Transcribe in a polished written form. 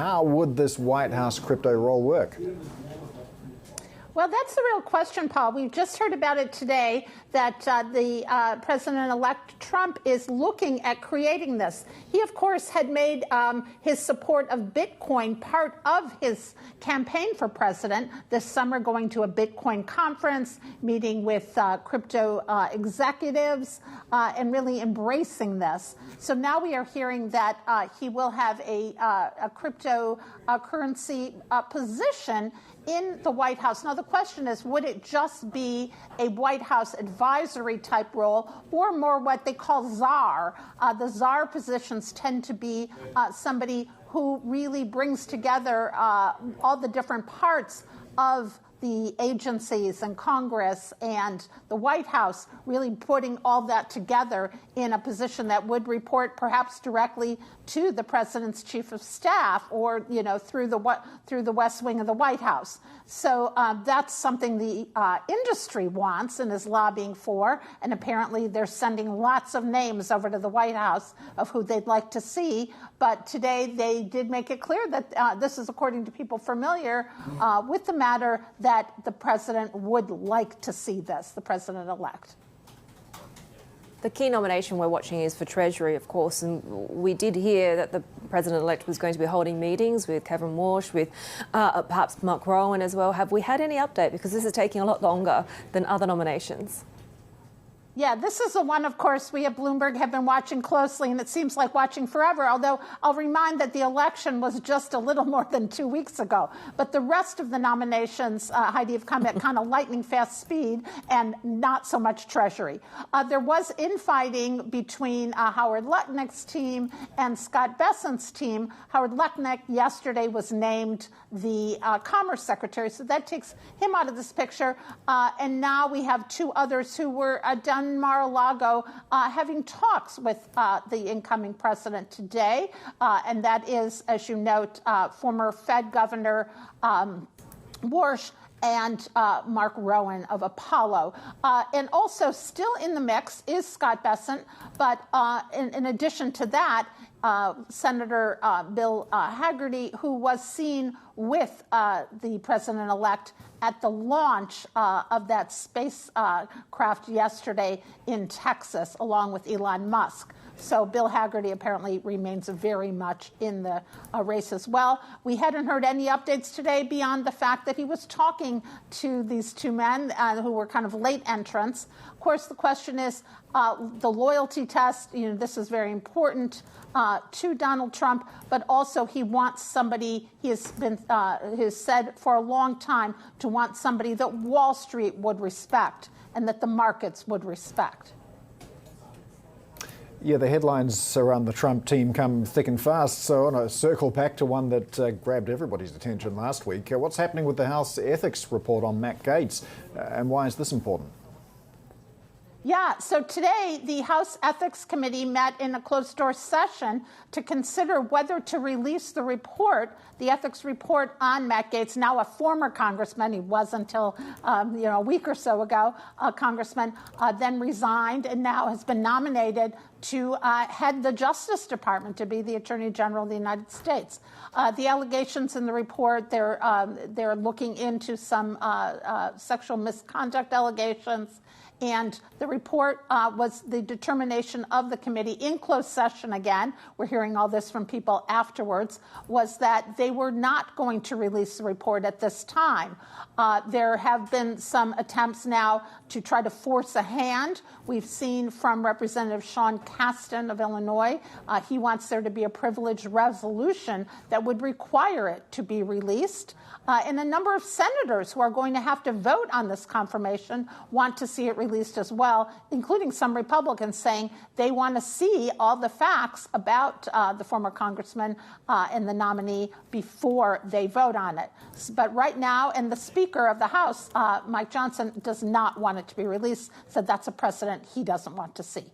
How would this White House crypto roll work? Well, that's the real question, Paul. We've just heard about it today that the President-elect Trump is looking at creating this. He, of course, had made his support of Bitcoin part of his campaign for president this summer, going to a Bitcoin conference, meeting with crypto executives, and really embracing this. So now we are hearing that he will have a cryptocurrency position in the White House. Now, the question is, would it just be a White House advisory type role or more what they call czar? The czar positions tend to be somebody who really brings together all the different parts of the agencies and Congress and the White House, really putting all that together in a position that would report perhaps directly to the president's chief of staff or, through the West Wing of the White House. So that's something the industry wants and is lobbying for. And apparently they're sending lots of names over to the White House of who they'd like to see. But today they did make it clear that this is according to people familiar with the matter, that the president would like to see this, the president-elect. The key nomination we're watching is for Treasury, of course, and we did hear that the President-elect was going to be holding meetings with Kevin Walsh, with perhaps Mark Rowan as well. Have we had any update? Because this is taking a lot longer than other nominations. Yeah, this is the one, of course, we at Bloomberg have been watching closely, and it seems like watching forever, although I'll remind that the election was just a little more than 2 weeks ago. But the rest of the nominations, Heidi, have come at kind of lightning-fast speed and not so much Treasury. There was infighting between Howard Lutnick's team and Scott Bessent's team. Howard Lutnick yesterday was named the Commerce Secretary, so that takes him out of this picture. And now we have two others who were done in Mar-a-Lago having talks with the incoming president today. And that is, as you note, former Fed Governor Walsh and Mark Rowan of Apollo. And also still in the mix is Scott Bessent, but in addition to that, Senator Bill Hagerty, who was seen with the president-elect at the launch of that spacecraft yesterday in Texas, along with Elon Musk. So Bill Hagerty apparently remains very much in the race as well. We hadn't heard any updates today beyond the fact that he was talking to these two men who were kind of late entrants. Of course, the question is the loyalty test. This is very important to Donald Trump, but also he wants somebody, he has said for a long time, to want somebody that Wall Street would respect and that the markets would respect. Yeah, the headlines around the Trump team come thick and fast. So I want to circle back to one that grabbed everybody's attention last week. What's happening with the House ethics report on Matt Gaetz, and why is this important? Yeah, so today the House Ethics Committee met in a closed-door session to consider whether to release the report, the ethics report on Matt Gaetz, now a former congressman. He was until a week or so ago a congressman, then resigned and now has been nominated to head the Justice Department, to be the Attorney General of the United States. The allegations in the report, they're looking into some sexual misconduct allegations. And the report was the determination of the committee in closed session again. We're hearing all this from people afterwards, was that they were not going to release the report at this time. There have been some attempts now to try to force a hand. We've seen from Representative Sean Casten of Illinois, he wants there to be a privileged resolution that would require it to be released. And a number of senators who are going to have to vote on this confirmation want to see it released as well, including some Republicans saying they want to see all the facts about the former congressman and the nominee before they vote on it. But right now, and the Speaker of the House, Mike Johnson, does not want it to be released, said that's a precedent he doesn't want to see.